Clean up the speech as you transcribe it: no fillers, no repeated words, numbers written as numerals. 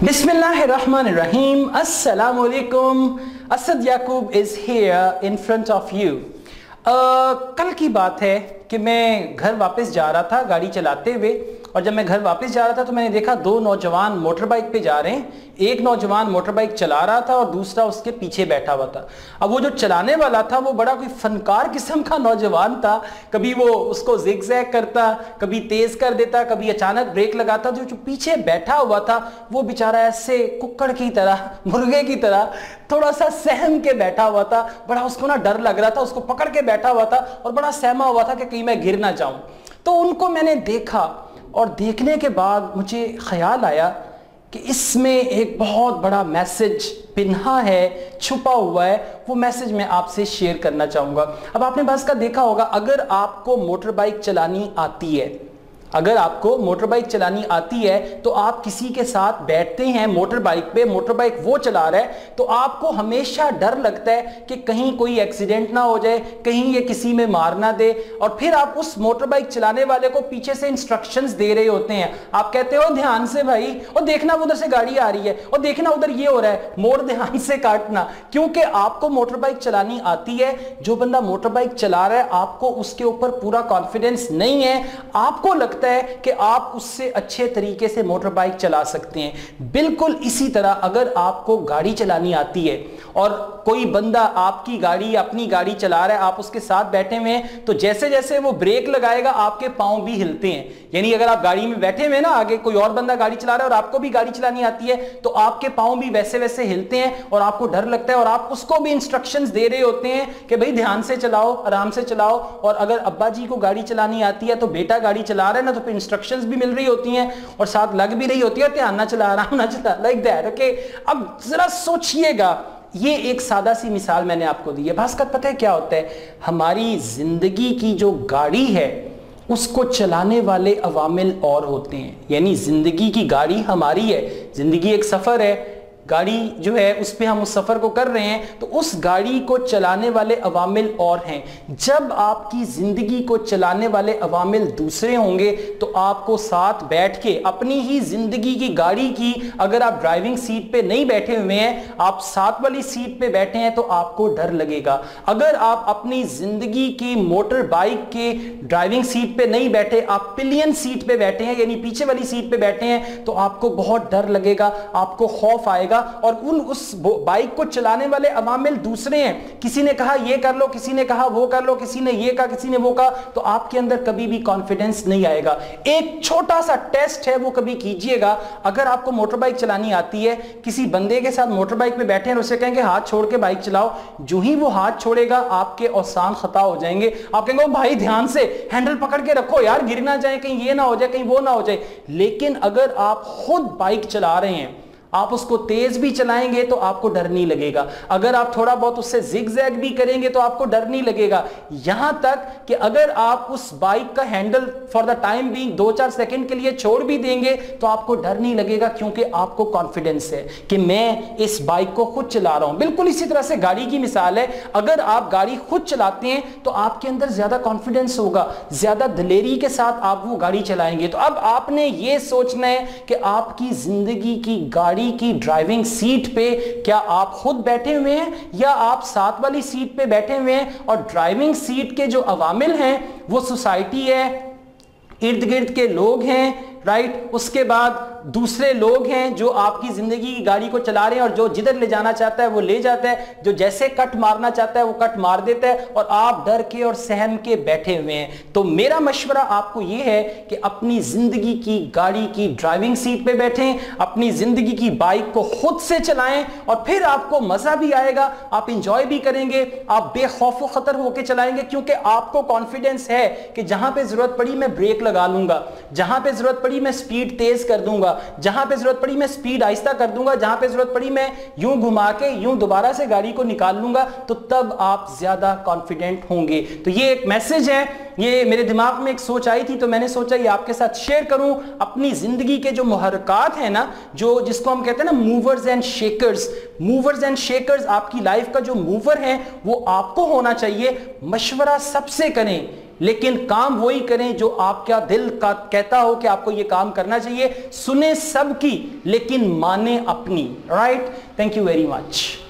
Bismillahirrahmanirrahim. Assalamu alaikum. Asad Yaqub is here in front of you. कल की बात है कि मैं घर वापस जा रहा था गाड़ी चलाते हुए, और जब मैं घर वापस जा रहा था तो मैंने देखा दो नौजवान मोटर बाइक पे जा रहे हैं। एक नौजवान मोटर बाइक चला रहा था और दूसरा उसके पीछे बैठा हुआ था। अब वो जो चलाने वाला था वो बड़ा कोई फनकार किस्म का नौजवान था। कभी वो उसको जिगजैग करता, कभी तेज कर देता, कभी अचानक ब्रेक लगाता। जो पीछे बैठा हुआ था वो बेचारा ऐसे कुक्कड़ की तरह, मुर्गे की तरह थोड़ा सा सहम के बैठा हुआ था। बड़ा उसको ना डर लग रहा था, उसको पकड़ के बैठा हुआ था और बड़ा सहमा हुआ था कि कहीं मैं गिर ना जाऊं। तो उनको मैंने देखा और देखने के बाद मुझे ख्याल आया कि इसमें एक बहुत बड़ा मैसेज पिन्हा है, छुपा हुआ है। वो मैसेज मैं आपसे शेयर करना चाहूँगा। अब आपने बस का देखा होगा, अगर आपको मोटर बाइक चलानी आती है, अगर आपको मोटर बाइक चलानी आती है तो आप किसी के साथ बैठते हैं मोटर बाइक पे, मोटर बाइक वो चला रहा है तो आपको हमेशा डर लगता है कि कहीं कोई एक्सीडेंट ना हो जाए, कहीं ये किसी में मार ना दे। और फिर आप उस मोटर बाइक चलाने वाले को पीछे से इंस्ट्रक्शंस दे रहे होते हैं। आप कहते हो ध्यान से भाई, और देखना उधर से गाड़ी आ रही है, और देखना उधर ये हो रहा है, मोड़ ध्यान से काटना। क्योंकि आपको मोटर बाइक चलानी आती है। जो बंदा मोटर बाइक चला रहा है आपको उसके ऊपर पूरा कॉन्फिडेंस नहीं है, आपको लगता है कि आप उससे अच्छे तरीके से मोटर बाइक चला सकते हैं। बिल्कुल इसी तरह अगर आपको गाड़ी चलानी आती है और कोई बंदा आपकी गाड़ी, अपनी गाड़ी चला रहा है, आप उसके साथ बैठे हुए हैं, तो जैसे जैसे वो ब्रेक लगाएगा आपके पांव भी हिलते हैं। यानी अगर आप गाड़ी में बैठे हुए ना, आगे कोई और बंदा गाड़ी चला रहा है और आपको भी गाड़ी चलानी आती है तो आपके पांव भी वैसे वैसे हिलते हैं और आपको डर लगता है, और आप उसको भी इंस्ट्रक्शंस दे रहे होते हैं कि भाई ध्यान से चलाओ, आराम से चलाओ। और अगर अब्बा जी को गाड़ी चलानी आती है तो बेटा गाड़ी चला रहा है ना, तो इंस्ट्रक्शंस भी मिल रही होती हैं और साथ लग भी रही होती है, ध्यान ना चला, आराम ना चला, लाइक दैट। ओके, अब जरा सोचिएगा, ये एक सादा सी मिसाल मैंने आपको दी है। भास्कर, पता है क्या होता है, हमारी जिंदगी की जो गाड़ी है उसको चलाने वाले अवामिल और होते हैं। यानी जिंदगी की गाड़ी हमारी है, जिंदगी एक सफर है, गाड़ी जो है उस पे हम उस सफर को कर रहे हैं, तो उस गाड़ी को चलाने वाले अवामिल और हैं। जब आपकी जिंदगी को चलाने वाले अवामिल दूसरे होंगे तो आपको साथ बैठ के अपनी ही जिंदगी की गाड़ी की, अगर आप ड्राइविंग सीट पे नहीं बैठे हुए हैं, आप साथ वाली सीट पे बैठे हैं, तो आपको डर लगेगा। अगर आप अपनी जिंदगी की मोटर बाइक के ड्राइविंग सीट पे नहीं बैठे, आप पिलियन सीट पे बैठे हैं, यानी पीछे वाली सीट पे बैठे हैं, तो आपको बहुत डर लगेगा, आपको खौफ आएगा। और उस बाइक को चलाने वाले अवामिल दूसरे हैं। किसी ने कहा ये कर लो, किसी ने कहा वो कर लो, किसी ने ये कहा, किसी ने वो कहा, तो आपके अंदर कभी भी कॉन्फिडेंस नहीं आएगा। एक छोटा सा टेस्ट है, वो कभी कीजिएगा। अगर आपको मोटर बाइक चलानी आती है, किसी बंदे के साथ मोटर बाइक पे बैठे हैं, उसे कहेंगे हाथ छोड़ के बाइक चलाओ, जो ही वो हाथ छोड़ेगा आपके औसान खता हो जाएंगे। आप कहेंगे भाई ध्यान से हैंडल पकड़ के रखो यार, गिर ना जाए, कहीं ये ना हो जाए, कहीं वो ना हो जाए। लेकिन अगर आप खुद बाइक चला रहे हैं, आप उसको तेज भी चलाएंगे तो आपको डर नहीं लगेगा। अगर आप थोड़ा बहुत उससे जिगजैग भी करेंगे तो आपको डर नहीं लगेगा। यहां तक कि अगर आप उस बाइक का हैंडल फॉर द टाइम भी 2-4 सेकंड के लिए छोड़ भी देंगे तो आपको डर नहीं लगेगा, क्योंकि आपको कॉन्फिडेंस है कि मैं इस बाइक को खुद चला रहा हूं। बिल्कुल इसी तरह से गाड़ी की मिसाल है। अगर आप गाड़ी खुद चलाते हैं तो आपके अंदर ज्यादा कॉन्फिडेंस होगा, ज्यादा दिलेरी के साथ आप वो गाड़ी चलाएंगे। तो अब आपने ये सोचना है कि आपकी जिंदगी की गाड़ी की ड्राइविंग सीट पे क्या आप खुद बैठे हुए हैं या आप साथ वाली सीट पे बैठे हुए हैं, और ड्राइविंग सीट के जो अवामिल हैं वो सोसाइटी है, इर्द गिर्द के लोग हैं, राइट। उसके बाद दूसरे लोग हैं जो आपकी जिंदगी की गाड़ी को चला रहे हैं, और जो जिधर ले जाना चाहता है वो ले जाता है, जो जैसे कट मारना चाहता है वो कट मार देता है, और आप डर के और सहम के बैठे हुए हैं। तो मेरा मशवरा आपको ये है कि अपनी जिंदगी की गाड़ी की ड्राइविंग सीट पे बैठें, अपनी जिंदगी की बाइक को खुद से चलाएं, और फिर आपको मजा भी आएगा, आप इंजॉय भी करेंगे, आप बेखौफ खतर होकर चलाएंगे, क्योंकि आपको कॉन्फिडेंस है कि जहां पे जरूरत पड़ी मैं ब्रेक लगा लूंगा, जहां पे जरूरत पड़ी मैं स्पीड तेज कर दूंगा, जहां पे जरूरत पड़ी मैं स्पीड आहिस्ता कर दूंगा, जहां पे जरूरत पड़ी मैं यूं घुमा के यूं दोबारा से गाड़ी को निकाल लूंगा, तो तब आप ज्यादा कॉन्फिडेंट होंगे। तो ये एक मैसेज है, ये मेरे दिमाग में एक सोच आई थी तो मैंने सोचा ये आपके साथ शेयर करूं। अपनी जिंदगी के जो मुहर्रकात है ना, जो जिसको हम कहते हैं ना movers and shakers, movers and shakers, आपकी लाइफ का जो मूवर है वो आपको होना चाहिए। मशवरा सबसे करें لیکن کام وہی کریں جو آپ کا دل کا کہتا ہو کہ آپ کو یہ کام کرنا چاہیے. سنیں سب کی لیکن مانیں اپنی. Right. Thank you very much.